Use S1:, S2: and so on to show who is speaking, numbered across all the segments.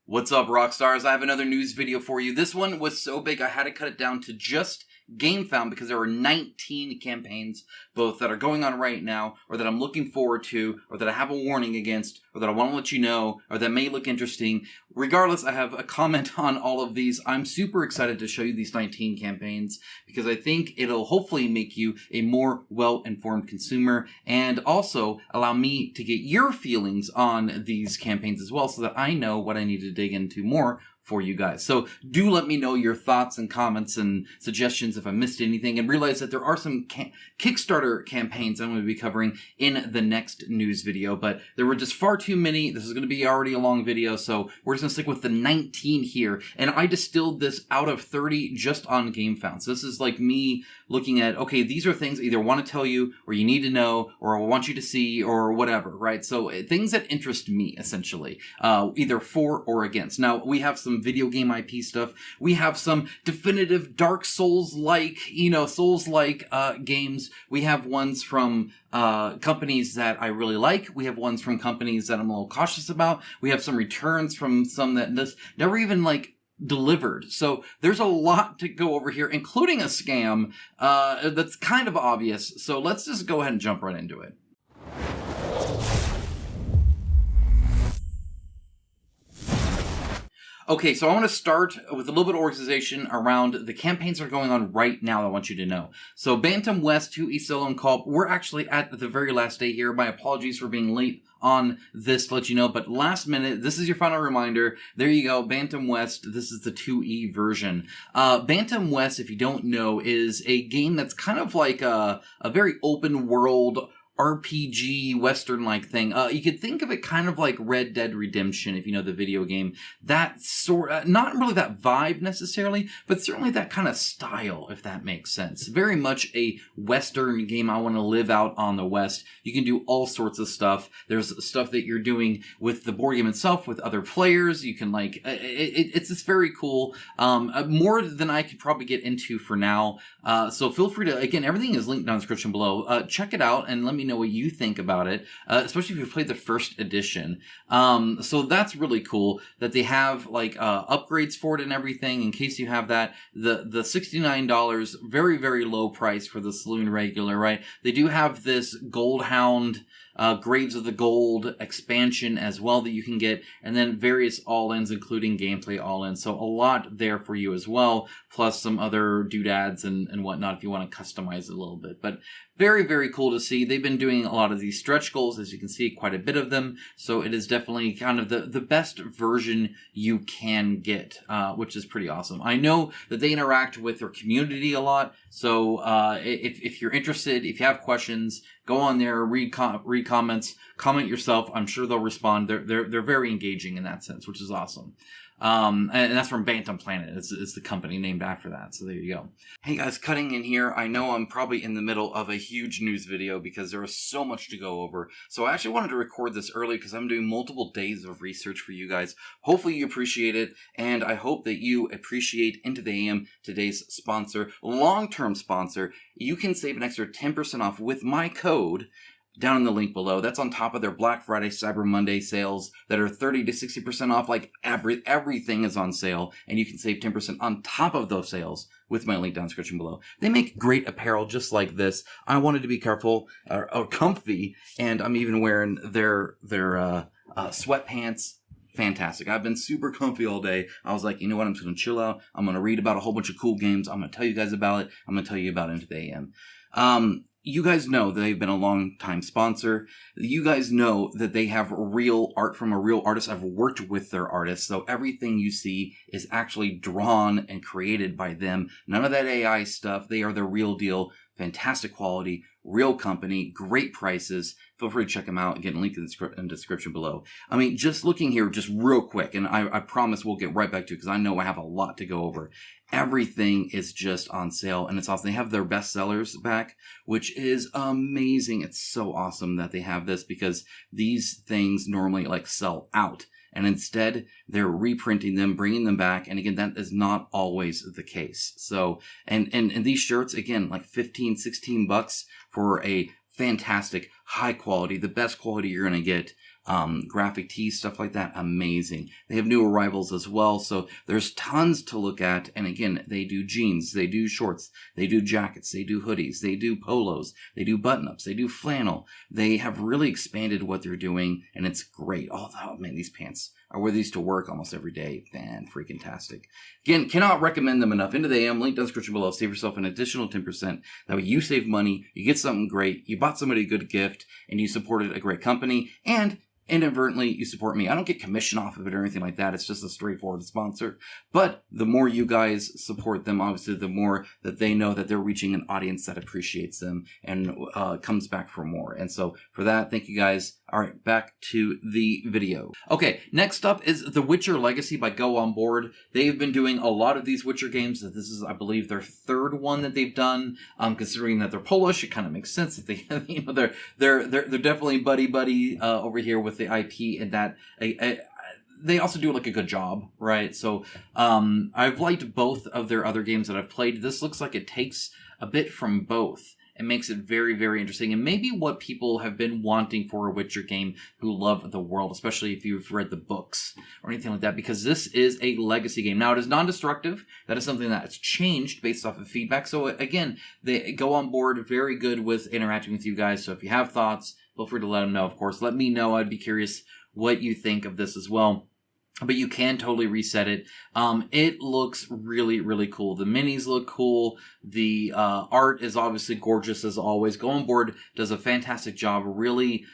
S1: What's up, Rockstars? I have another news video for you. This one was so big I had to cut it down to just GameFound because there are 19 campaigns, both that are going on right now, or that I'm looking forward to, or that I have a warning against, or that I want to let you know, or that may look interesting. Regardless, I have a comment on all of these. I'm super excited to show you these 19 campaigns because I think it'll hopefully make you a more well-informed consumer and also allow me to get your feelings on these campaigns as well so that I know what I need to dig into more for you guys. So do let me know your thoughts and comments and suggestions if I missed anything, and realize that there are some Kickstarter campaigns I'm going to be covering in the next news video, but there were just far too many. This is going to be already a long video, so we're just going to stick with the 19 here, and I distilled this out of 30 just on GameFound. So this is like me looking at, okay, these are things I either want to tell you, or you need to know, or I want you to see, or whatever, right? So things that interest me, essentially, either for or against. Now, we have some video game IP stuff. We have some definitive Dark Souls-like, Souls-like games. We have ones from companies that I really like. We have ones from companies that I'm a little cautious about. We have some returns from some that never even delivered. So there's a lot to go over here, including a scam that's kind of obvious. So let's just go ahead and jump right into it. Okay, so I want to start with a little bit of organization around the campaigns that are going on right now I want you to know. So Bantam West, 2E Solo and Co-op, we're actually at the very last day here. My apologies for being late on this to let you know, but last minute, this is your final reminder. There you go, Bantam West, this is the 2E version. Bantam West, if you don't know, is a game that's kind of like a very open world RPG Western-like thing. You could think of it kind of like Red Dead Redemption, if you know the video game. That sort, not really that vibe necessarily, but certainly that kind of style, if that makes sense. Very much a Western game. I want to live out on the West. You can do all sorts of stuff. There's stuff that you're doing with the board game itself, with other players. You can it's just very cool. More than I could probably get into for now. So feel free to, again, everything is linked down in the description below. Check it out and let me know what you think about it, especially if you played the first edition. So that's really cool that they have upgrades for it and everything. In case you have that, the $69, very, very low price for the Saloon Regular, right? They do have this Gold Hound Graves of the Gold expansion as well that you can get, and then various all-ins, including gameplay all-ins. So a lot there for you as well, plus some other doodads and whatnot if you want to customize it a little bit. But very, very cool to see. They've been doing a lot of these stretch goals, as you can see, quite a bit of them. So it is definitely kind of the best version you can get, which is pretty awesome. I know that they interact with their community a lot. So if you're interested, if you have questions, go on there, read comments, comment yourself. I'm sure they'll respond. They're very engaging in that sense, which is awesome. And that's from Bantam Planet. It's the company named after that. So there you go. Hey guys, cutting in here. I know I'm probably in the middle of a huge news video because there is so much to go over. So I actually wanted to record this early because I'm doing multiple days of research for you guys. Hopefully you appreciate it, and I hope that you appreciate Into the AM, today's sponsor, long-term sponsor. You can save an extra 10% off with my code down in the link below. That's on top of their Black Friday, Cyber Monday sales that are 30 to 60% off. Everything is on sale, and you can save 10% on top of those sales with my link down in the description below. They make great apparel just like this. I wanted to be careful or comfy, and I'm even wearing their sweatpants. Fantastic. I've been super comfy all day. I was like, you know what? I'm just going to chill out. I'm going to read about a whole bunch of cool games. I'm going to tell you guys about it. I'm going to tell you about Into the AM. You guys know that they've been a long-time sponsor. You guys know that they have real art from a real artist. I've worked with their artists, so everything you see is actually drawn and created by them. None of that AI stuff. They are the real deal. Fantastic quality, real company, great prices. Feel free to check them out. Again, link in the description below. I mean, just looking here, just real quick, and I promise we'll get right back to it because I know I have a lot to go over. Everything is just on sale, and it's awesome. They have their best sellers back, which is amazing. It's so awesome that they have this because these things normally sell out. And instead, they're reprinting them, bringing them back. And again, that is not always the case. So, and these shirts, again, like $15, $16 for a fantastic, high quality, the best quality you're going to get. Graphic tees, stuff like that, amazing. They have new arrivals as well, so there's tons to look at. And again, they do jeans, they do shorts, they do jackets, they do hoodies, they do polos, they do button-ups, they do flannel. They have really expanded what they're doing, and it's great. Oh man, these pants, I wear these to work almost every day. Fan-freaking-tastic. Again, cannot recommend them enough. Into the AM, link down the description below. Save yourself an additional 10%. That way you save money, you get something great, you bought somebody a good gift, and you supported a great company, and inadvertently you support me. I don't get commission off of it or anything like that. It's just a straightforward sponsor. But the more you guys support them, obviously, the more that they know that they're reaching an audience that appreciates them and comes back for more. And so for that, thank you guys. All right, back to the video. Okay, next up is The Witcher Legacy by Go On Board. They've been doing a lot of these Witcher games. This is, I believe, their third one that they've done. Considering that they're Polish, it kind of makes sense that they, you know, they're definitely buddy over here with the IP, and that they also do like a good job, right? So I've liked both of their other games that I've played. This looks like it takes a bit from both. It makes it very, very interesting, and maybe what people have been wanting for a Witcher game who love the world, especially if you've read the books or anything like that, because this is a legacy game. Now, it is non-destructive. That is something that's changed based off of feedback. So again, they Go On Board, very good with interacting with you guys. So if you have thoughts, feel free to let them know, of course. Let me know. I'd be curious what you think of this as well. But you can totally reset it. It looks really, really cool. The minis look cool. The art is obviously gorgeous as always. Go On Board does a fantastic job really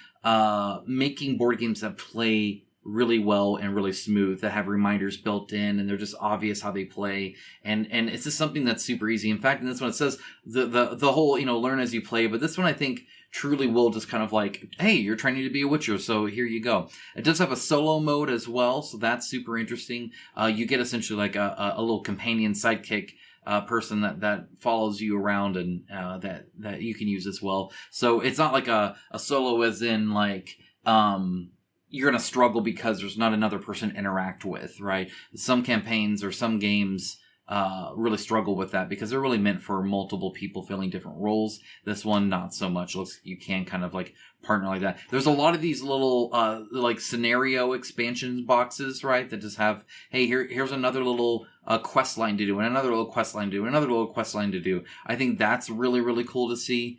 S1: making board games that play really well and really smooth, that have reminders built in, and they're just obvious how they play. And it's just something that's super easy. In fact, in this one it says the whole, you know, learn as you play, but this one I think truly will just kind of like, hey, you're training to be a Witcher, so here you go. It does have a solo mode as well, so that's super interesting. You get essentially like a little companion sidekick person that follows you around, and that you can use as well. So it's not like a solo as in like you're going to struggle because there's not another person to interact with, right? Some campaigns or some games really struggle with that because they're really meant for multiple people filling different roles. This one, not so much. Looks you can kind of like partner like that. There's a lot of these little like scenario expansion boxes, right? That just have, hey, here's another little quest line to do, and another little quest line to do, another little quest line to do. I think that's really, really cool to see.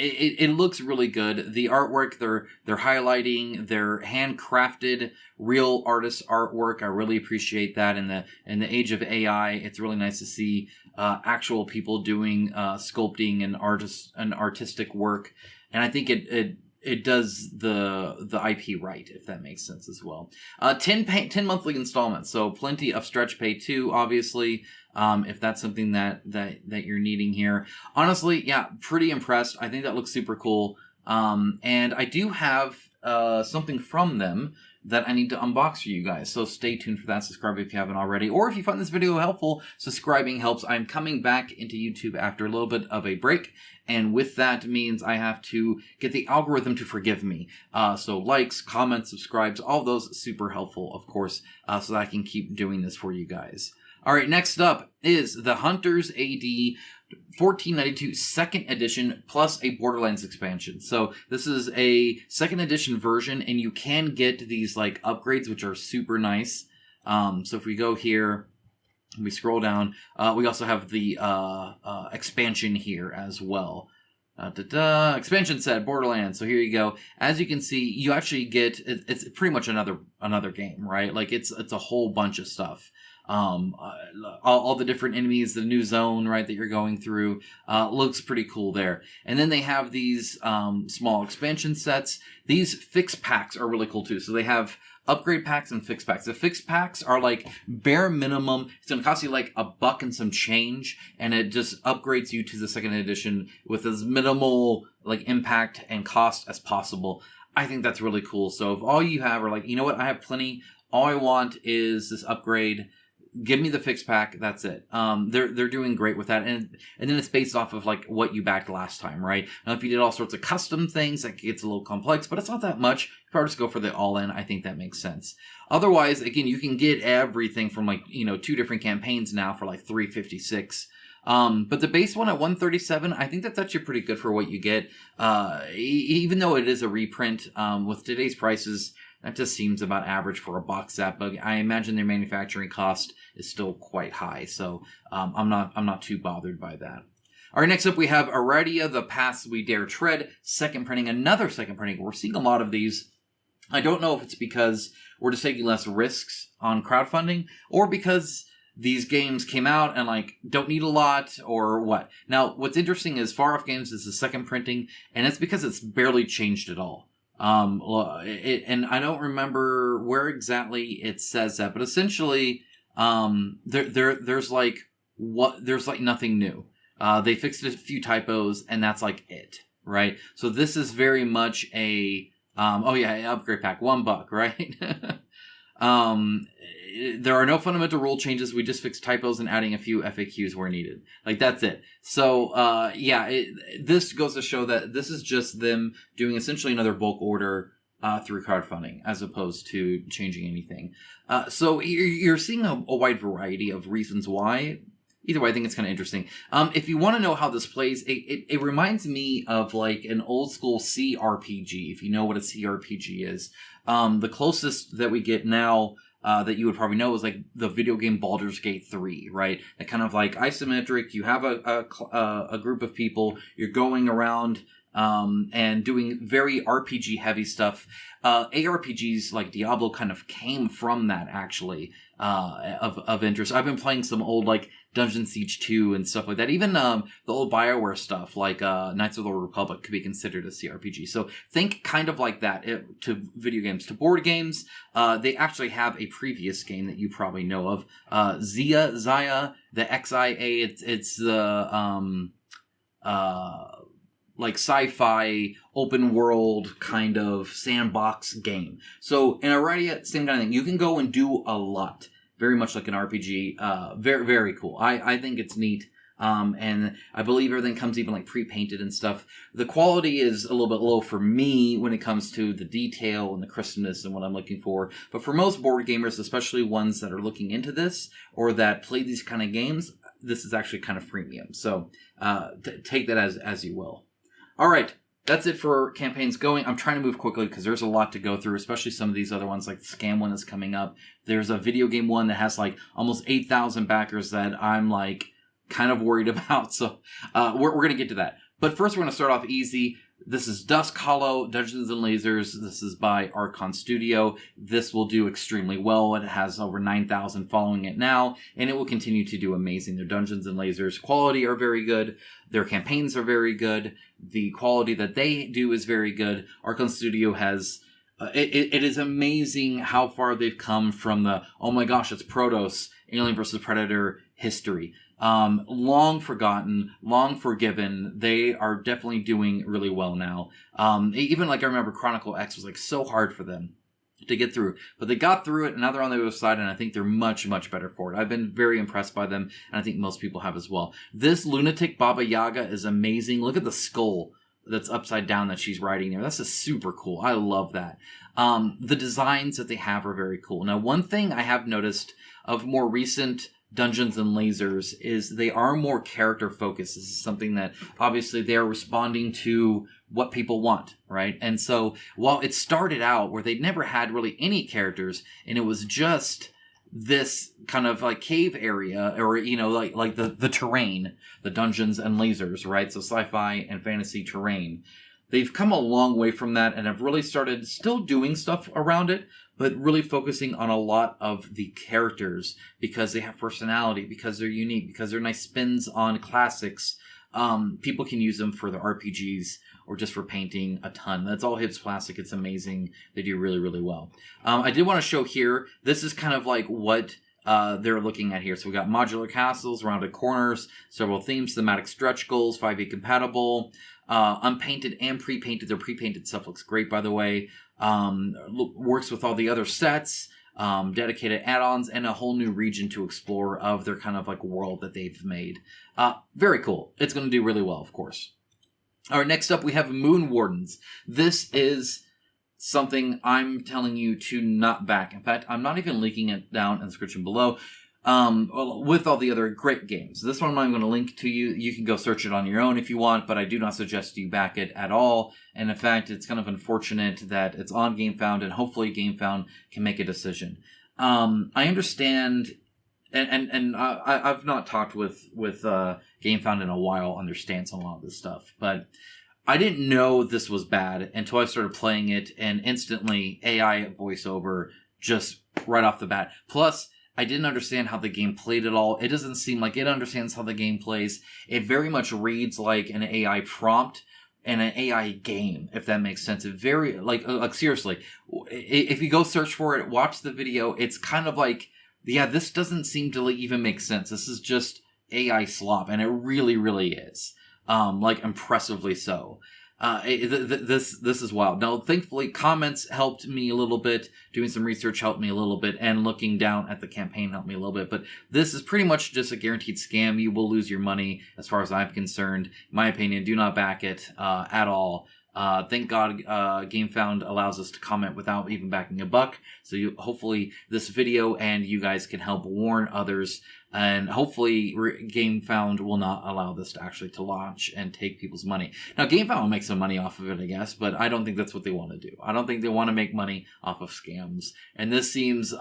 S1: It looks really good. The artwork, they're highlighting their handcrafted real artist artwork. I really appreciate that. In the age of AI, it's really nice to see actual people doing sculpting and artistic work. And I think it does the IP right, if that makes sense as well. 10 monthly installments, so plenty of stretch pay too, obviously. If that's something that you're needing here. Honestly, yeah, pretty impressed. I think that looks super cool. And I do have something from them that I need to unbox for you guys. So stay tuned for that. Subscribe if you haven't already. Or if you find this video helpful, subscribing helps. I'm coming back into YouTube after a little bit of a break. And with that means I have to get the algorithm to forgive me. So likes, comments, subscribes, all those super helpful, of course, so that I can keep doing this for you guys. All right, next up is the Hunters A.D. 1492 second edition plus a Borderlands expansion. So this is a second edition version, and you can get these like upgrades, which are super nice. So if we go here, we scroll down, we also have the expansion here as well. Expansion set, Borderlands. So here you go. As you can see, you actually get, it's pretty much another game, right? Like it's a whole bunch of stuff. All the different enemies, the new zone, right, that you're going through, looks pretty cool there. And then they have these small expansion sets. These fix packs are really cool too. So they have upgrade packs and fix packs. The fix packs are like bare minimum. It's going to cost you like $1 and some change, and it just upgrades you to the second edition with as minimal like impact and cost as possible. I think that's really cool. So if all you have are like, you know what, I have plenty. All I want is this upgrade. Give me the fix pack. That's it. They're doing great with that, and then it's based off of like what you backed last time, right? Now, if you did all sorts of custom things, that gets a little complex, but it's not that much. You probably just go for the all-in. I think that makes sense. Otherwise, again, you can get everything from like 2 different campaigns now for like $356. But the base one at 137, I think that's actually pretty good for what you get. Even though it is a reprint, with today's prices, that just seems about average for a box set. But I imagine their manufacturing cost is still quite high, so I'm not too bothered by that. All right, next up we have Arydia, The Paths We Dare Tread, second printing, another second printing. We're seeing a lot of these. I don't know if it's because we're just taking less risks on crowdfunding, or because these games came out and don't need a lot, or what. Now, what's interesting is Far Off Games is the second printing, and it's because it's barely changed at all. And I don't remember where exactly it says that, but essentially, there's nothing new. They fixed a few typos, and that's it, right? So this is very much a upgrade pack, $1, right? There are no fundamental rule changes. We just fixed typos and adding a few FAQs where needed. That's it. So, this goes to show that this is just them doing essentially another bulk order through crowdfunding as opposed to changing anything. So you're seeing a wide variety of reasons why. Either way, I think it's kind of interesting. If you want to know how this plays, it reminds me of an old school CRPG, if you know what a CRPG is. The closest that we get now that you would probably know is the video game Baldur's Gate 3, right? That kind of isometric, you have a group of people, you're going around and doing very RPG heavy stuff. ARPGs like Diablo kind of came from that, actually, of interest. I've been playing some old Dungeon Siege 2 and stuff like that. Even the old BioWare stuff, Knights of the Old Republic, could be considered a CRPG. So think kind of like that to video games. To board games, they actually have a previous game that you probably know of, Xia, the XIA. It's the sci-fi open world kind of sandbox game. So in Arydia, same kind of thing. You can go and do a lot. Very much like an RPG. Very, very cool. I think it's neat. And I believe everything comes even pre-painted and stuff. The quality is a little bit low for me when it comes to the detail and the crispness and what I'm looking for. But for most board gamers, especially ones that are looking into this or that play these kind of games, this is actually kind of premium. So take that as you will. All right. That's it for campaigns going. I'm trying to move quickly because there's a lot to go through, especially some of these other ones, like the Scam one is coming up. There's a video game one that has almost 8,000 backers that I'm kind of worried about. So we're going to get to that. But first, we're going to start off easy. This is Duskhollow, Dungeons & Lasers. This is by Archon Studio. This will do extremely well. It has over 9,000 following it now, and it will continue to do amazing. Their Dungeons & Lasers quality are very good. Their campaigns are very good. The quality that they do is very good. Archon Studio has... It is amazing how far they've come from the, oh my gosh, it's Protoss, Alien vs. Predator history. Long forgotten, long forgiven. They are definitely doing really well now. Even I remember Chronicle X was so hard for them to get through, but they got through it and now they're on the other side, and I think they're much, much better for it. I've been very impressed by them, and I think most people have as well. This Lunatic Baba Yaga is amazing. Look at the skull that's upside down that she's riding there. That's just super cool. I love that. The designs that they have are very cool. Now, one thing I have noticed of more recent Dungeons and Lasers is they are more character focused. This is something that obviously they are responding to what people want, right? And so while it started out where they'd never had really any characters and it was just this kind of cave area or, the terrain, the Dungeons and Lasers, right? So sci-fi and fantasy terrain. They've come a long way from that and have really started still doing stuff around it, but really focusing on a lot of the characters because they have personality, because they're unique, because they're nice spins on classics. People can use them for the RPGs or just for painting a ton. That's all Hibbs Plastic. It's amazing. They do really, really well. I did want to show here, this is kind of what they're looking at here. So we got modular castles, rounded corners, several themes, thematic stretch goals, 5e compatible, unpainted and pre-painted. Their pre-painted stuff looks great, by the way. Works with all the other sets, dedicated add-ons, and a whole new region to explore of their kind of world that they've made. Very cool. It's going to do really well, of course. All right, next up we have MoonWardens. This is something I'm telling you to not back. In fact, I'm not even linking it down in the description below. with all the other great games. This one I'm going to link to you. You can go search it on your own if you want, but I do not suggest you back it at all. And in fact, it's kind of unfortunate that it's on GameFound, and hopefully GameFound can make a decision. I understand, and I've not talked with GameFound in a while on their stance on a lot of this stuff, but I didn't know this was bad until I started playing it, and instantly AI voiceover just right off the bat. Plus, I didn't understand how the game played at all. It doesn't seem like it understands how the game plays. It very much reads like an AI prompt and an AI game, if that makes sense. It very, like seriously, if you go search for it, watch the video, it's kind of like, yeah, this doesn't seem to even make sense. This is just AI slop, and it really, really is. Like impressively so. This is wild. Now, thankfully, comments helped me a little bit. Doing some research helped me a little bit, and looking down at the campaign helped me a little bit. But this is pretty much just a guaranteed scam. You will lose your money, as far as I'm concerned. In my opinion, do not back it at all. Thank God GameFound allows us to comment without even backing a buck. So hopefully this video and you guys can help warn others. And hopefully GameFound will not allow this to actually to launch and take people's money. Now, GameFound will make some money off of it, I guess, but I don't think that's what they want to do. I don't think they want to make money off of scams. And this seems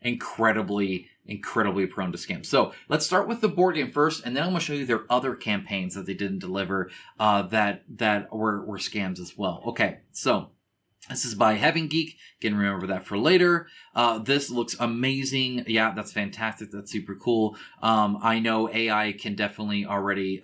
S1: incredibly prone to scams. So let's start with the board game first, and then I'm going to show you their other campaigns that they didn't deliver that were scams as well. Okay, so this is by Heaven Geek. Again, remember that for later. This looks amazing. Yeah, that's fantastic. That's super cool. I know AI can definitely already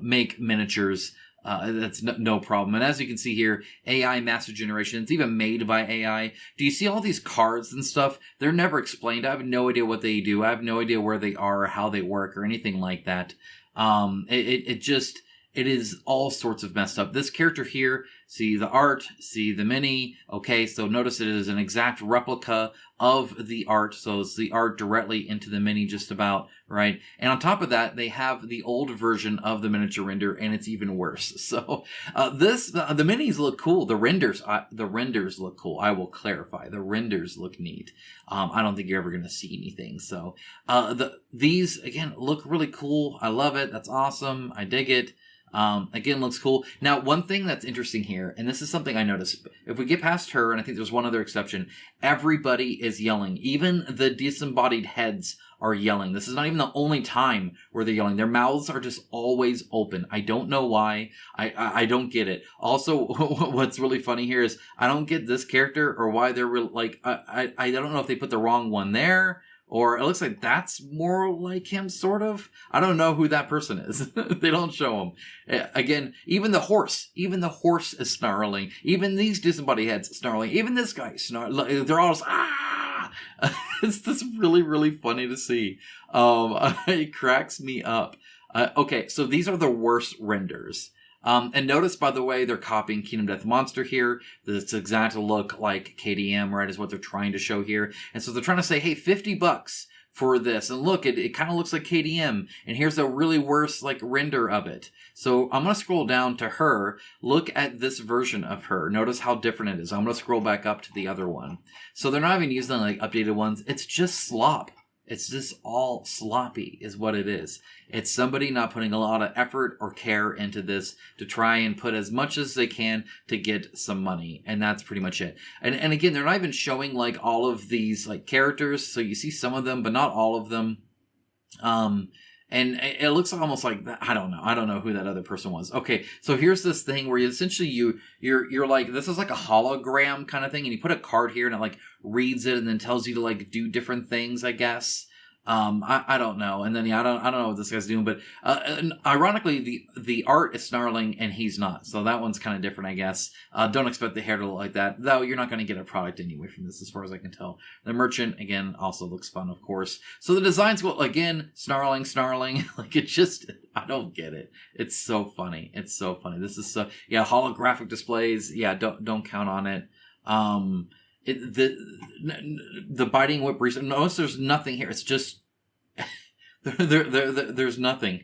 S1: make miniatures. That's no problem. And as you can see here, AI master generation, it's even made by AI. Do you see all these cards and stuff? They're never explained. I have no idea what they do. I have no idea where they are or how they work or anything like that. It is all sorts of messed up. This character here, see the art, see the mini. Okay, so notice it is an exact replica of the art. So it's the art directly into the mini just about, right? And on top of that, they have the old version of the miniature render, and it's even worse. So the minis look cool. The renders look cool. I will clarify. The renders look neat. I don't think you're ever going to see anything. So these, again, look really cool. I love it. That's awesome. I dig it. Again, looks cool. Now, one thing that's interesting here, and this is something I noticed, if we get past her, and I think there's one other exception, everybody is yelling. Even the disembodied heads are yelling. This is not even the only time where they're yelling. Their mouths are just always open. I don't know why. I don't get it. Also, what's really funny here is I don't get this character or why they're I don't know if they put the wrong one there. Or it looks like that's more like him, sort of. I don't know who that person is. They don't show him. Again, even the horse is snarling. Even these disembodied heads snarling. Even this guy snarling. They're all just, ah! It's just really, really funny to see. It cracks me up. Okay, so these are the worst renders. And notice, by the way, they're copying Kingdom Death Monster here. This exact look like KDM, right, is what they're trying to show here. And so they're trying to say, hey, $50 for this. And look, it kind of looks like KDM. And here's a really worse, render of it. So I'm going to scroll down to her. Look at this version of her. Notice how different it is. I'm going to scroll back up to the other one. So they're not even using, updated ones. It's just slop. It's just all sloppy is what it is. It's somebody not putting a lot of effort or care into this to try and put as much as they can to get some money. And that's pretty much it. And again, they're not even showing all of these characters. So you see some of them, but not all of them. And it looks almost like that. I don't know who that other person was. Okay, so here's this thing where you're like, this is like a hologram kind of thing, and you put a card here and it reads it and then tells you to do different things, I guess. I don't know. And then I don't know what this guy's doing, but ironically the art is snarling and he's not. So that one's kind of different, I guess. Don't expect the hair to look like that, though. You're not going to get a product anyway from this, as far as I can tell. The merchant, again, also looks fun, of course. So the designs go again, snarling. It just, I don't get it. It's so funny. This is holographic displays. Yeah, don't count on it. The biting whip recent. Notice there's nothing here. It's just there's nothing.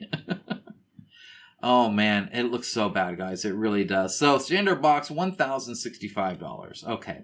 S1: Oh man, it looks so bad, guys. It really does. So standard box, $1,065. Okay.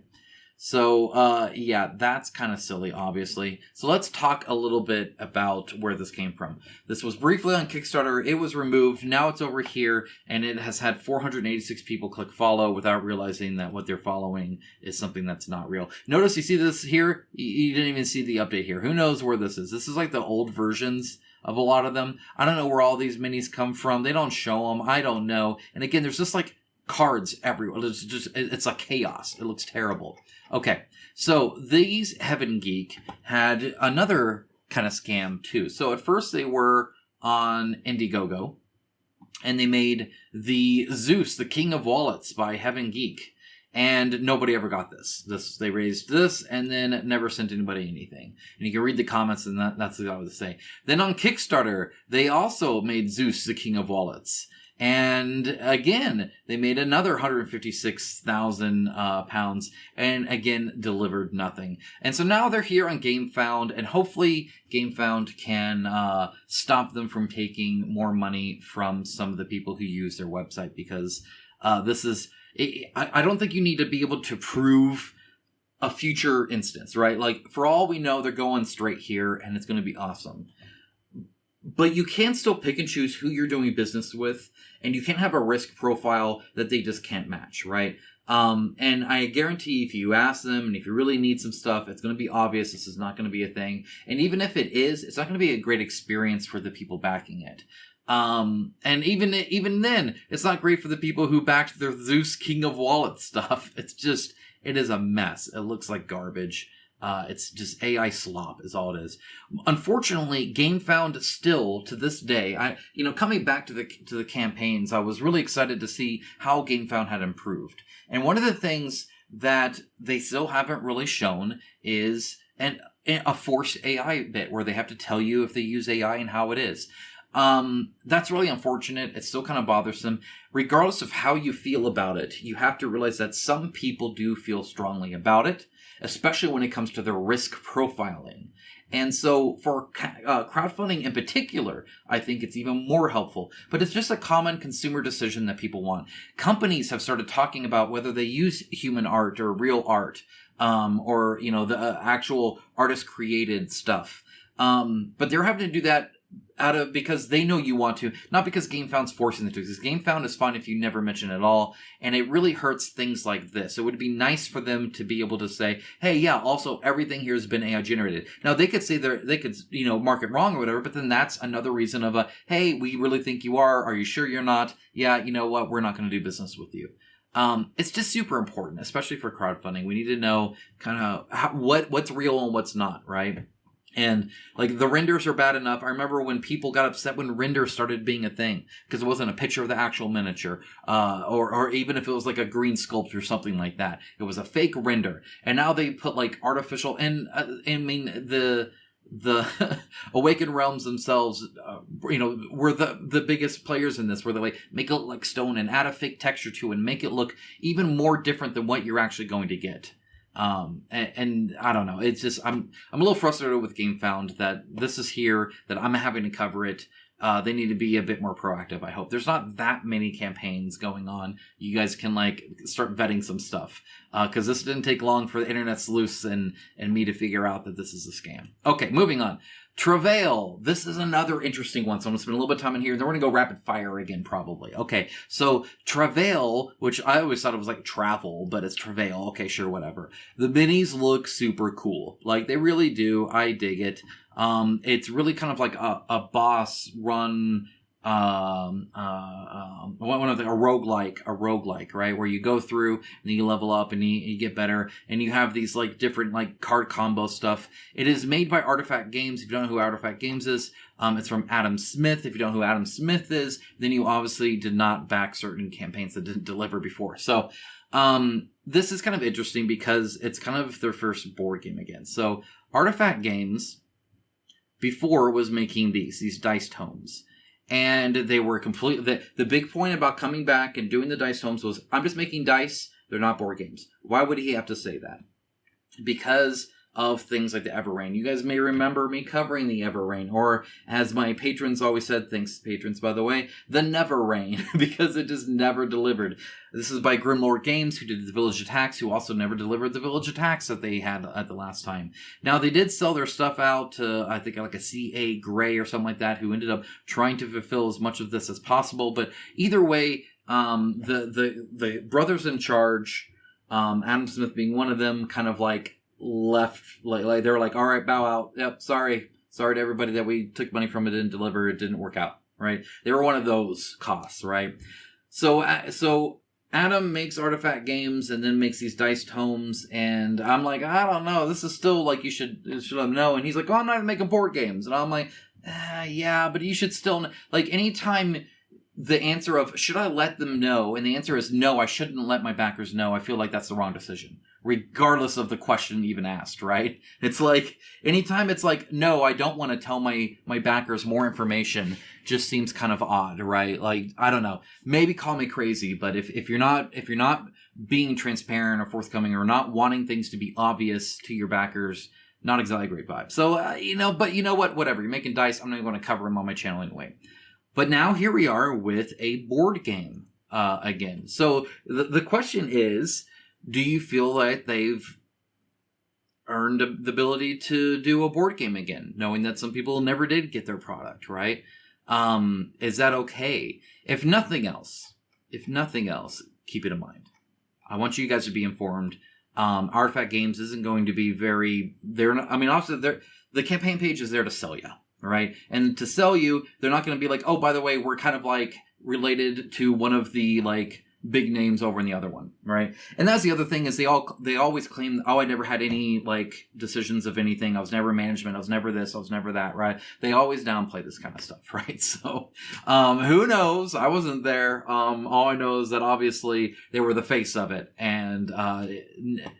S1: So, yeah, that's kind of silly, obviously. So let's talk a little bit about where this came from. This was briefly on Kickstarter. It was removed. Now it's over here, and it has had 486 people click follow without realizing that what they're following is something that's not real. Notice you see this here? You didn't even see the update here. Who knows where this is? This is like the old versions of a lot of them. I don't know where all these minis come from. They don't show them. I don't know. And again, there's just like cards everywhere. It's like chaos. It looks terrible. Okay, so these Heaven Geek had another kind of scam too. So at first they were on Indiegogo, and they made the Zeus, the King of Wallets by Heaven Geek. And nobody ever got this. They raised this and then never sent anybody anything. And you can read the comments, and that's what I would say. Then on Kickstarter, they also made Zeus, the King of Wallets. And again, they made another 156,000 pounds, and again delivered nothing. And so now they're here on GameFound, and hopefully GameFound can stop them from taking more money from some of the people who use their website, because this is. I don't think you need to be able to prove a future instance, right? Like, for all we know, they're going straight here, and it's going to be awesome. But you can still pick and choose who you're doing business with, and you can't have a risk profile that they just can't match, right? And I guarantee if you ask them, and if you really need some stuff, it's going to be obvious this is not going to be a thing. And even if it is, it's not going to be a great experience for the people backing it. And even then, it's not great for the people who backed their Zeus King of Wallet stuff. It is a mess. It looks like garbage. It's just AI slop is all it is. Unfortunately, GameFound still, to this day, coming back to the campaigns, I was really excited to see how GameFound had improved. And one of the things that they still haven't really shown is a forced AI bit where they have to tell you if they use AI and how it is. That's really unfortunate. It's still kind of bothersome. Regardless of how you feel about it, you have to realize that some people do feel strongly about it, especially when it comes to their risk profiling. And so for crowdfunding in particular, I think it's even more helpful. But it's just a common consumer decision that people want. Companies have started talking about whether they use human art or real art, or the actual artist created stuff. But they're having to do that because they know you want to, not because GameFound's forcing them to. Because GameFound is fine if you never mention it at all, and it really hurts things like this. It would be nice for them to be able to say, "Hey, yeah, also everything here has been AI generated." Now they could say they could mark it wrong or whatever, but then that's another reason of hey, we really think you are. Are you sure you're not? Yeah, you know what? We're not going to do business with you. It's just super important, especially for crowdfunding. We need to know kind of what's real and what's not, right? And like the renders are bad enough. I remember when people got upset when renders started being a thing because it wasn't a picture of the actual miniature, or even if it was like a green sculpt or something like that. It was a fake render, and now they put like artificial. And I mean the Awakened Realms themselves, were the biggest players in this, where they like make it look like stone and add a fake texture to it and make it look even more different than what you're actually going to get. And I don't know. It's just, I'm a little frustrated with GameFound that this is here, that I'm having to cover it. They need to be a bit more proactive, I hope. There's not that many campaigns going on. You guys can start vetting some stuff. Cause this didn't take long for the internet sleuths and me to figure out that this is a scam. Okay, moving on. Travail. This is another interesting one. So I'm going to spend a little bit of time in here. Then we're going to go rapid fire again, probably. Okay. So Travail, which I always thought it was like travel, but it's Travail. Okay, sure, whatever. The minis look super cool. Like, they really do. I dig it. It's really kind of like a boss run, one of the, a roguelike, right? Where you go through and then you level up and you get better, and you have these like different like card combo stuff. It is made by Artifact Games. If you don't know who Artifact Games is, it's from Adam Smith. If you don't know who Adam Smith is, then you obviously did not back certain campaigns that didn't deliver before. So, this is kind of interesting because it's kind of their first board game again. So Artifact Games before was making these dice tomes. And they were completely... The big point about coming back and doing the dice tomes was, I'm just making dice, they're not board games. Why would he have to say that? Because of things like the Everrain. You guys may remember me covering the Everrain, or as my patrons always said, thanks patrons by the way, the Never Rain, because it just never delivered. This is by Grimlord Games, who did the Village Attacks, who also never delivered the Village Attacks that they had at the last time. Now, they did sell their stuff out to, I think, like a CA Gray or something like that, who ended up trying to fulfill as much of this as possible. But either way, the brothers in charge, Adam Smith being one of them, kind of like left, like they were like, all right, bow out. Yep, sorry to everybody that we took money from, it didn't deliver, it didn't work out, right? They were one of those costs, right? So Adam makes Artifact Games and then makes these dice tomes, and I'm like, I don't know, this is still like, you should let him know. And he's like, oh, I'm not making board games. And I'm like, yeah, but you should still know. Like, anytime the answer of, should I let them know? And the answer is, no, I shouldn't let my backers know. I feel like that's the wrong decision, regardless of the question even asked, right? It's like, anytime it's like, no, I don't want to tell my backers more information, just seems kind of odd, right? Like, I don't know. Maybe call me crazy, but if you're not being transparent or forthcoming, or not wanting things to be obvious to your backers, not exactly a great vibe. So, but you know what? Whatever. You're making dice. I'm not going to cover them on my channel anyway. But now here we are with a board game again. So the question is, do you feel like they've earned the ability to do a board game again, knowing that some people never did get their product, right? Is that okay? If nothing else, keep it in mind. I want you guys to be informed. Artifact Games isn't going to be obviously the campaign page is there to sell you. Right? And to sell you, they're not going to be like, oh, by the way, we're kind of like related to one of the like big names over in the other one, right? And that's the other thing, is they always claim, oh, I never had any like decisions of anything. I was never management. I was never this. I was never that, right? They always downplay this kind of stuff, right? So, who knows? I wasn't there. All I know is that obviously they were the face of it. And,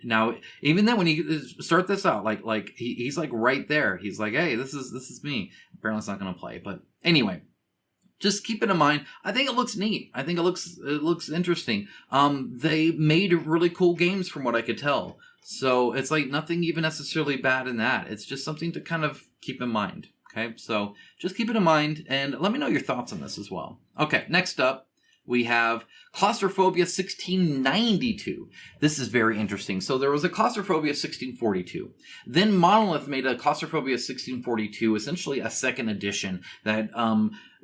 S1: now, even then, when you start this out, like he's like right there. He's like, hey, this is me. Apparently it's not going to play, but anyway. Just keep it in mind. I think it looks neat. I think it looks interesting. They made really cool games from what I could tell. So it's like nothing even necessarily bad in that. It's just something to kind of keep in mind. Okay, so just keep it in mind and let me know your thoughts on this as well. Okay, next up, we have Claustrophobia 1692. This is very interesting. So there was a Claustrophobia 1642. Then Monolith made a Claustrophobia 1642, essentially a second edition that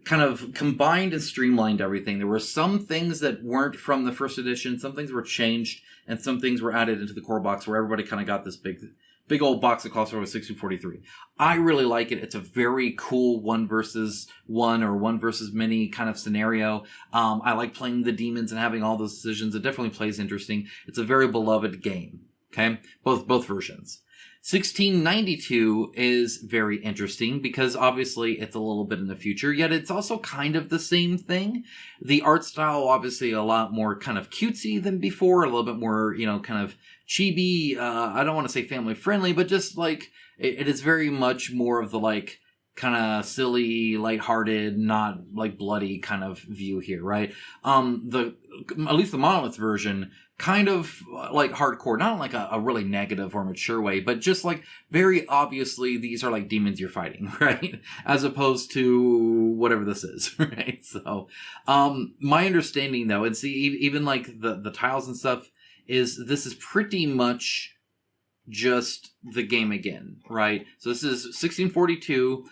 S1: kind of combined and streamlined everything. There were some things that weren't from the first edition. Some things were changed, and some things were added into the core box, where everybody kind of got this big old box of Claustrophobia 1643. I really like it. It's a very cool 1 versus 1 or 1 versus many kind of scenario. I like playing the demons and having all those decisions. It definitely plays interesting. It's a very beloved game. Okay? Both versions. 1692 is very interesting because obviously it's a little bit in the future, yet it's also kind of the same thing. The art style, obviously a lot more kind of cutesy than before, a little bit more, kind of chibi. I don't want to say family friendly, but just like, it is very much more of the like, kind of silly, lighthearted, not like bloody kind of view here, right? At least the Monolith version, kind of like hardcore, not in like a really negative or mature way, but just like very obviously these are like demons you're fighting, right? As opposed to whatever this is, right? So, my understanding though, and see, even like the tiles and stuff, is this is pretty much just the game again, right? So this is 1642,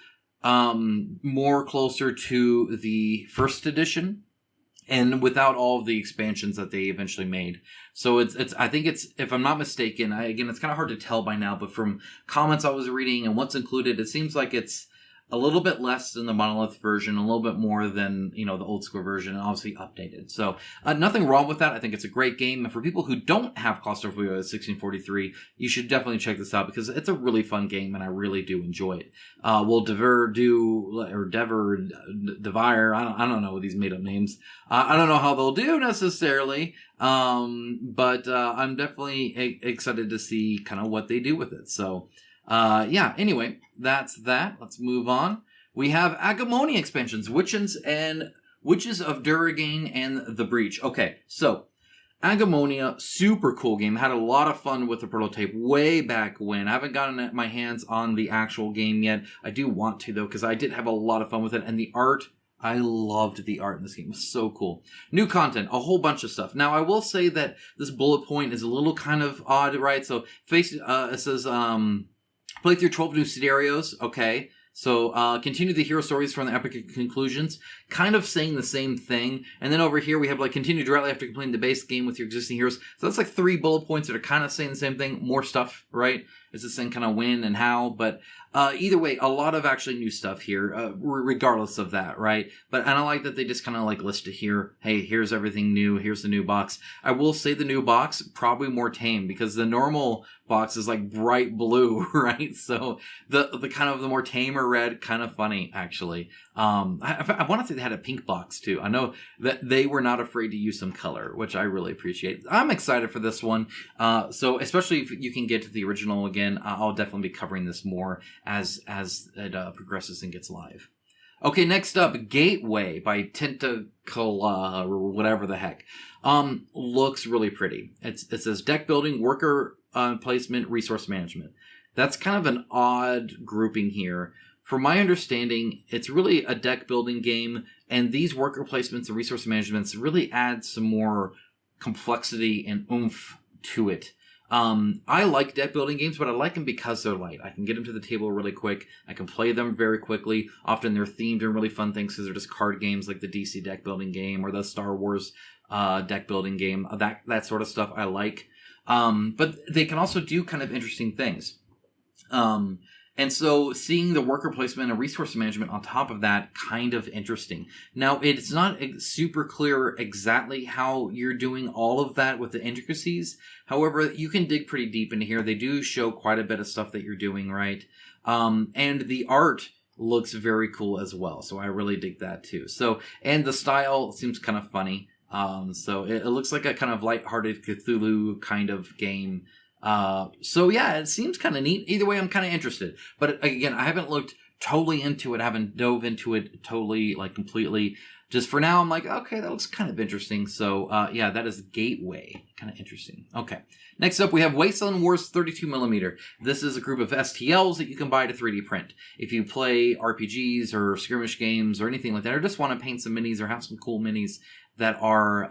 S1: more closer to the first edition, and without all of the expansions that they eventually made. So I think it's, if I'm not mistaken, again, it's kind of hard to tell by now, but from comments I was reading and what's included, it seems like it's a little bit less than the Monolith version, a little bit more than, the old school version, and obviously updated. So, nothing wrong with that. I think it's a great game. And for people who don't have Claustrophobia 1643, you should definitely check this out because it's a really fun game and I really do enjoy it. Will Devere, I don't know these made up names. I don't know how they'll do necessarily. But I'm definitely excited to see kind of what they do with it. So, anyway, that's that. Let's move on. We have Agemonia expansions, Witches of Durragain and The Breach. Okay, so Agemonia, super cool game. Had a lot of fun with the prototype way back when. I haven't gotten my hands on the actual game yet. I do want to, though, because I did have a lot of fun with it. And the art, I loved the art in this game. It was so cool. New content, a whole bunch of stuff. Now, I will say that this bullet point is a little kind of odd, right? So, it says, play through 12 new scenarios. Okay. So, continue the hero stories from the epic conclusions, kind of saying the same thing. And then over here, we have, like, continue directly after completing the base game with your existing heroes. So that's like 3 bullet points that are kind of saying the same thing. More stuff, right? It's just saying kind of when and how. But, either way, a lot of actually new stuff here, regardless of that, right? But, and I like that they just kind of, like, list it here. Hey, here's everything new. Here's the new box. I will say the new box, probably more tame, because the normal box is like bright blue, right? So the kind of the more tamer red, kind of funny, actually. I want to say they had a pink box too. I know that they were not afraid to use some color, which I really appreciate. I'm excited for this one. So especially if you can get to the original again, I'll definitely be covering this more as it progresses and gets live. Okay, next up, Gateway by Tentacola, or whatever the heck. Looks really pretty. It says deck building, worker placement, resource management. That's kind of an odd grouping here. From my understanding, it's really a deck building game, and these worker placements and resource managements really add some more complexity and oomph to it. I like deck building games, but I like them because they're light. I can get them to the table really quick. I can play them very quickly. Often they're themed and really fun things because they're just card games like the DC deck building game or the Star Wars deck building game. That sort of stuff I like. But they can also do kind of interesting things. And so seeing the worker placement and resource management on top of that, kind of interesting. Now, it's not super clear exactly how you're doing all of that with the intricacies. However, you can dig pretty deep into here. They do show quite a bit of stuff that you're doing, right? And the art looks very cool as well. So I really dig that too. So, and the style seems kind of funny. So it looks like a kind of lighthearted Cthulhu kind of game. So yeah, it seems kind of neat. Either way, I'm kind of interested. But again, I haven't looked totally into it, haven't dove into it totally, like completely. Just for now, I'm like, okay, that looks kind of interesting. So, yeah, that is Gateway. Kind of interesting. Okay. Next up, we have Wasteland Wars 32mm. This is a group of STLs that you can buy to 3D print. If you play RPGs or skirmish games or anything like that, or just want to paint some minis or have some cool minis that are,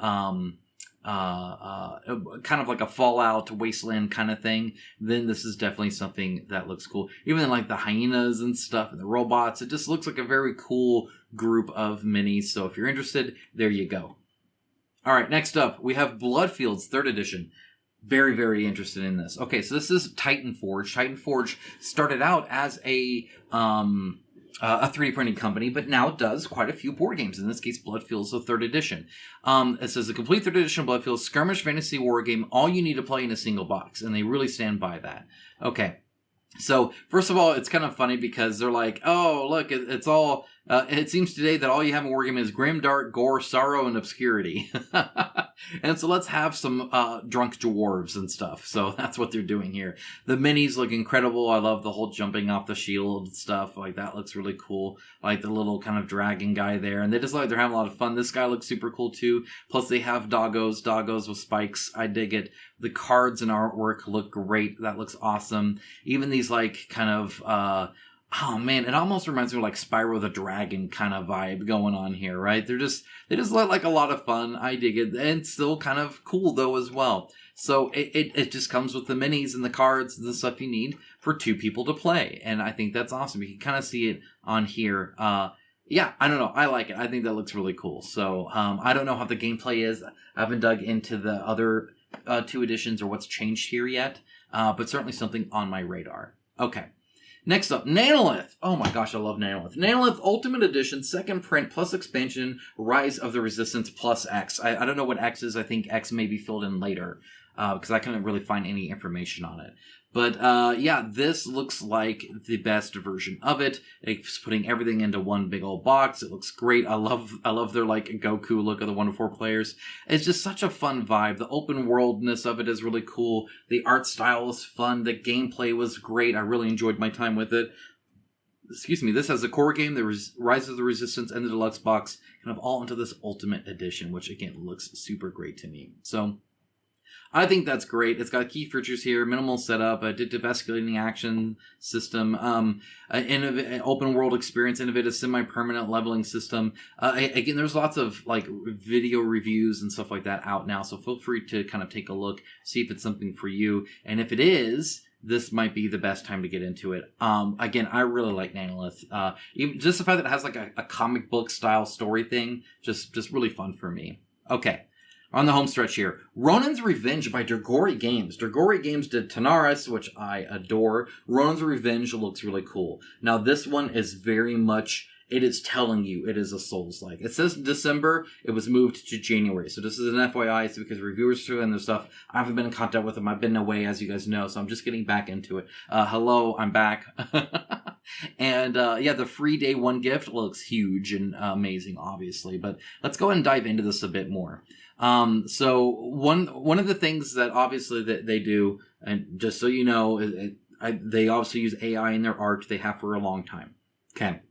S1: kind of like a Fallout Wasteland kind of thing, then this is definitely something that looks cool. Even like the hyenas and stuff and the robots, it just looks like a very cool group of minis. So if you're interested, there you go. All right, next up, we have Bloodfields 3rd edition. Very, very interested in this. Okay, so this is Titan Forge. Titan Forge started out as a 3D printing company, but now does quite a few board games. In this case, Bloodfields, the 3rd edition. It says a complete 3rd edition Bloodfields skirmish fantasy war game, all you need to play in a single box, and they really stand by that. Okay. So, first of all, it's kind of funny because they're like, oh, look, it's all, it seems today that all you have in Wargame is grimdark, gore, sorrow, and obscurity. And so let's have some drunk dwarves and stuff. So that's what they're doing here. The minis look incredible. I love the whole jumping off the shield stuff. Like, that looks really cool. Like the little kind of dragon guy there. And they just like, they're having a lot of fun. This guy looks super cool too. Plus they have doggos with spikes. I dig it. The cards and artwork look great. That looks awesome. Even these like kind of, oh man, it almost reminds me of like Spyro the Dragon kind of vibe going on here, right? They just look like a lot of fun. I dig it. And still kind of cool though as well. So it just comes with the minis and the cards and the stuff you need for 2 people to play. And I think that's awesome. You can kind of see it on here. Yeah, I don't know. I like it. I think that looks really cool. So, I don't know how the gameplay is. I haven't dug into the other 2 editions or what's changed here yet. But certainly something on my radar. Okay. Next up, Nanolith. Oh my gosh, I love Nanolith. Nanolith Ultimate Edition, 2nd print plus expansion, Rise of the Resistance plus X. I don't know what X is. I think X may be filled in later because I couldn't really find any information on it. But yeah, this looks like the best version of it. It's putting everything into one big old box. It looks great. I love their like Goku look of the 1 to 4 players. It's just such a fun vibe. The open worldness of it is really cool. The art style is fun. The gameplay was great. I really enjoyed my time with it. Excuse me. This has a core game, the Rise of the Resistance, and the deluxe box, kind of all into this Ultimate Edition, which again looks super great to me. So I think that's great. It's got key features here, minimal setup, addictive escalating action system, an open world experience, innovative semi-permanent leveling system. Again, there's lots of like video reviews and stuff like that out now, so feel free to kind of take a look, see if it's something for you. And if it is, this might be the best time to get into it. Again, I really like Nanolith. Even just the fact that it has like a comic book style story thing, just really fun for me. Okay. On the home stretch here, Ronin's Revenge by Dragori Games. Dragori Games did Tanaris, which I adore. Ronin's Revenge looks really cool. Now, this one is very much, it is telling you it is a Souls-like. It says December, it was moved to January. So this is an FYI, it's because reviewers are doing their stuff. I haven't been in contact with them. I've been away, as you guys know, so I'm just getting back into it. Hello, I'm back. And yeah, the free day one gift looks huge and amazing, obviously. But let's go ahead and dive into this a bit more. So one of the things that obviously that they do, and just so you know, they obviously use AI in their art. They have for a long time. Okay.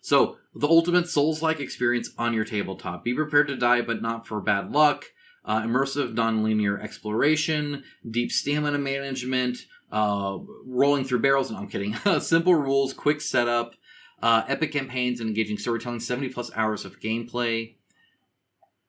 S1: So the ultimate Souls-like experience on your tabletop. Be prepared to die, but not for bad luck. Immersive, non-linear exploration, deep stamina management, rolling through barrels. No, I'm kidding. Simple rules, quick setup, epic campaigns, and engaging storytelling. 70+ hours of gameplay.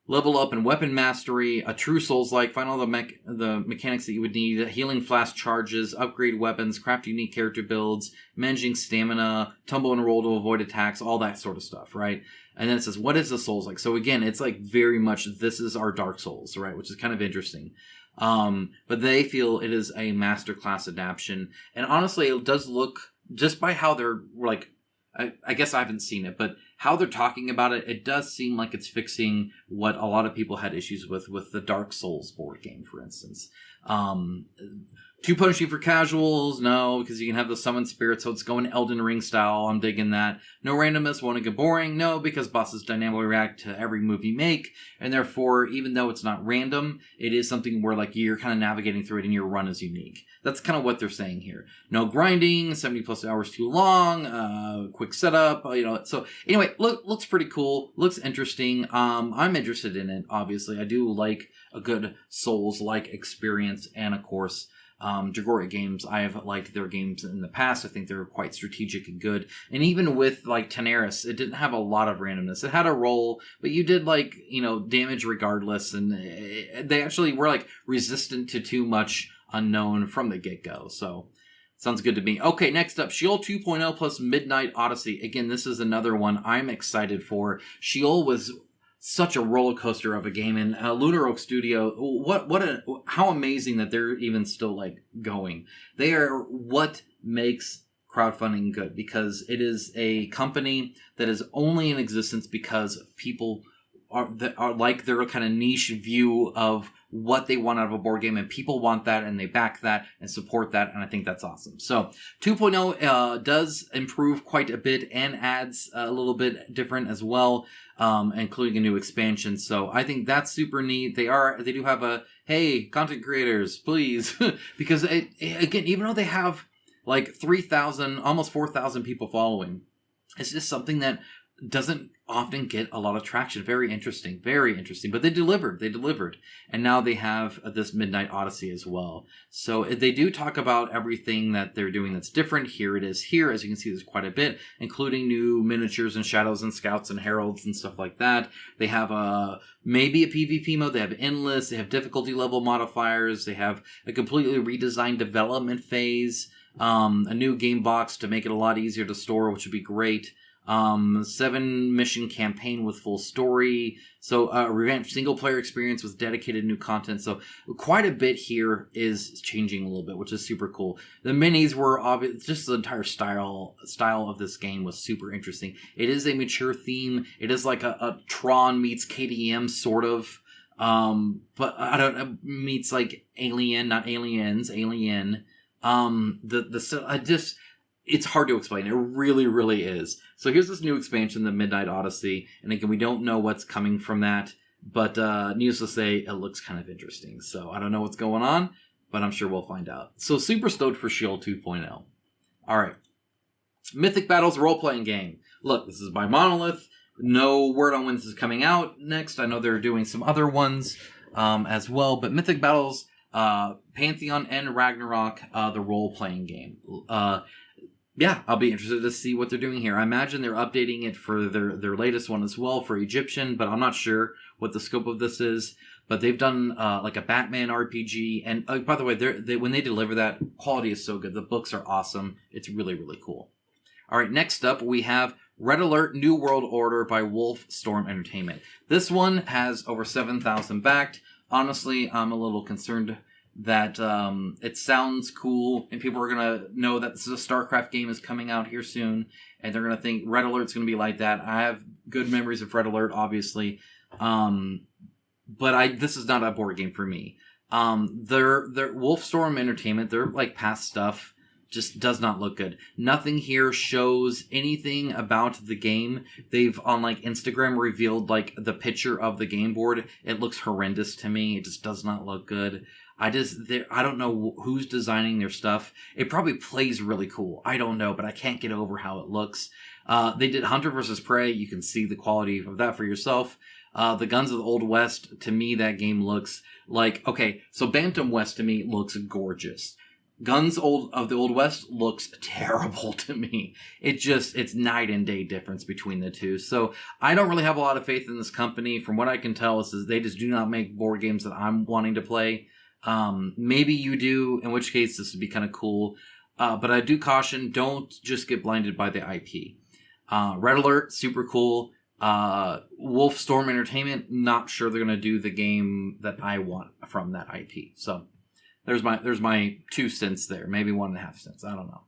S1: Level up and weapon mastery, a true Souls-like, find all the mechanics that you would need, healing flash charges, upgrade weapons, craft unique character builds, managing stamina, tumble and roll to avoid attacks, all that sort of stuff, right? And then it says, what is the Souls-like? So again, it's like very much, this is our Dark Souls, right? Which is kind of interesting. But they feel it is a masterclass adaptation. And honestly, it does look, just by how they're like, I guess I haven't seen it, but how they're talking about it, it does seem like it's fixing what a lot of people had issues with the Dark Souls board game, for instance. Too punishy for casuals? No, because you can have the summon spirit, so it's going Elden Ring style. I'm digging that. No randomness, won't it get boring? No, because bosses dynamically react to every move you make, and therefore, even though it's not random, it is something where like you're kind of navigating through it and your run is unique. That's kind of what they're saying here. No grinding, 70+ hours too long, quick setup, So anyway, looks pretty cool, looks interesting. I'm interested in it, obviously. I do like a good Souls-like experience, and of course, Dragori Games, I have liked their games in the past. I think they're quite strategic and good. And even with like Tanaris, it didn't have a lot of randomness. It had a roll, but you did like, damage regardless. And they actually were like resistant to too much unknown from the get-go. So sounds good to me. Okay, next up, Sheol 2.0 plus Midnight Odyssey. Again, this is another one I'm excited for. Sheol was such a roller coaster of a game, and Lunar Oak Studio, how amazing that they're even still like going. They are what makes crowdfunding good, because it is a company that is only in existence because people are like their kind of niche view of what they want out of a board game, and people want that, and they back that and support that, and I think that's awesome. So 2.0 does improve quite a bit and adds a little bit different as well, including a new expansion. So I think that's super neat. They do have a, hey, content creators, please, because again, even though they have like 3,000, almost 4,000 people following, it's just something that doesn't often get a lot of traction. Very interesting, but they delivered, and now they have this Midnight Odyssey as well. So they do talk about everything that they're doing that's different. Here it is. Here, as you can see, there's quite a bit, including new miniatures and shadows and scouts and heralds and stuff like that. They have maybe a PvP mode. They have endless. They have difficulty level modifiers. They have a completely redesigned development phase, a new game box to make it a lot easier to store, which would be great. 7 mission campaign with full story. So a revamped single player experience with dedicated new content. So quite a bit here is changing a little bit, which is super cool. The minis were obvious. Just the entire style of this game was super interesting. It is a mature theme. It is like a Tron meets KDM sort of. But I don't meets like Alien, not Aliens, Alien. It's hard to explain. It really, really is. So here's this new expansion, the Midnight Odyssey. And again, we don't know what's coming from that. But needless to say, it looks kind of interesting. So I don't know what's going on, but I'm sure we'll find out. So super stoked for Sheol 2.0. All right. Mythic Battles role-playing game. Look, this is by Monolith. No word on when this is coming out next. I know they're doing some other ones. as well. But Mythic Battles, Pantheon and Ragnarok, the role-playing game. Yeah, I'll be interested to see what they're doing here. I imagine they're updating it for their latest one as well for Egyptian, but I'm not sure what the scope of this is. But they've done like a Batman RPG, and by the way, when they deliver that, quality is so good. The books are awesome. It's really, really cool. All right, next up we have Red Alert New World Order by Wolfstorm Entertainment. This one has over 7,000 backed. Honestly, I'm a little concerned that it sounds cool, and people are going to know that this is a StarCraft game is coming out here soon, and they're going to think Red Alert's going to be like that. I have good memories of Red Alert, obviously, but this is not a board game for me. Their Wolfstorm Entertainment, their like past stuff just does not look good. Nothing here shows anything about the game. They've on like Instagram revealed like the picture of the game board. It looks horrendous to me. It just does not look good. I don't know who's designing their stuff. It probably plays really cool. I don't know, but I can't get over how it looks. They did Hunter vs. Prey. You can see the quality of that for yourself. The Guns of the Old West, to me, that game looks like, okay, so Bantam West to me looks gorgeous. Guns of the Old West looks terrible to me. It's night and day difference between the two. So I don't really have a lot of faith in this company. From what I can tell, they just do not make board games that I'm wanting to play. Maybe you do, in which case this would be kind of cool. But I do caution, don't just get blinded by the IP. Red Alert, super cool. Wolfstorm Entertainment, not sure they're going to do the game that I want from that IP. So there's my 2 cents there. Maybe 1.5 cents. I don't know.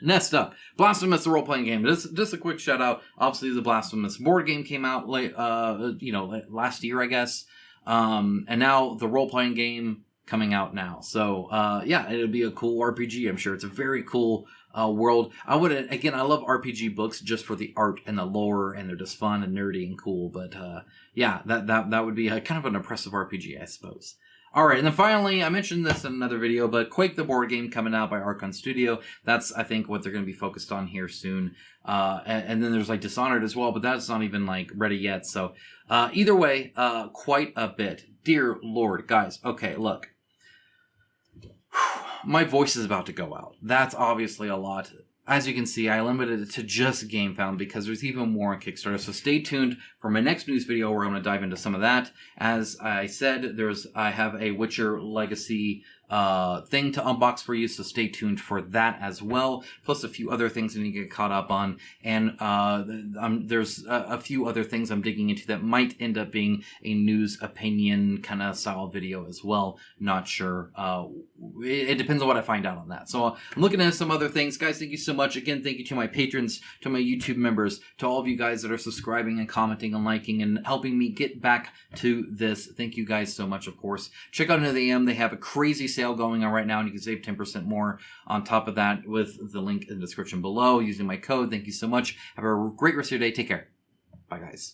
S1: Next up, Blasphemous the role-playing game. Just a quick shout out. Obviously, the Blasphemous board game came out last year, I guess. And now the role-playing game coming out now. So, yeah, it'll be a cool RPG, I'm sure. It's a very cool world. I love RPG books just for the art and the lore, and they're just fun and nerdy and cool. But, yeah, that would be a kind of an impressive RPG, I suppose. All right, and then finally, I mentioned this in another video, but Quake the board game coming out by Archon Studio. That's, I think, what they're going to be focused on here soon. And then there's, like, Dishonored as well, but that's not even, like, ready yet. So, either way, quite a bit. Dear Lord, guys. Okay, look. My voice is about to go out. That's obviously a lot. As you can see, I limited it to just GameFound because there's even more on Kickstarter. So stay tuned for my next news video where I'm going to dive into some of that. As I said, I have a Witcher Legacy thing to unbox for you, so stay tuned for that as well. Plus a few other things I need to get caught up on. And there's a few other things I'm digging into that might end up being a news opinion kind of style video as well. Not sure. It depends on what I find out on that. So I'm looking at some other things. Guys, thank you so much. Again, thank you to my patrons, to my YouTube members, to all of you guys that are subscribing and commenting and liking and helping me get back to this. Thank you guys so much, of course. Check out Another AM. They have a crazy sale going on right now, and you can save 10% more on top of that with the link in the description below using my code. Thank you so much. Have a great rest of your day. Take care. Bye, guys.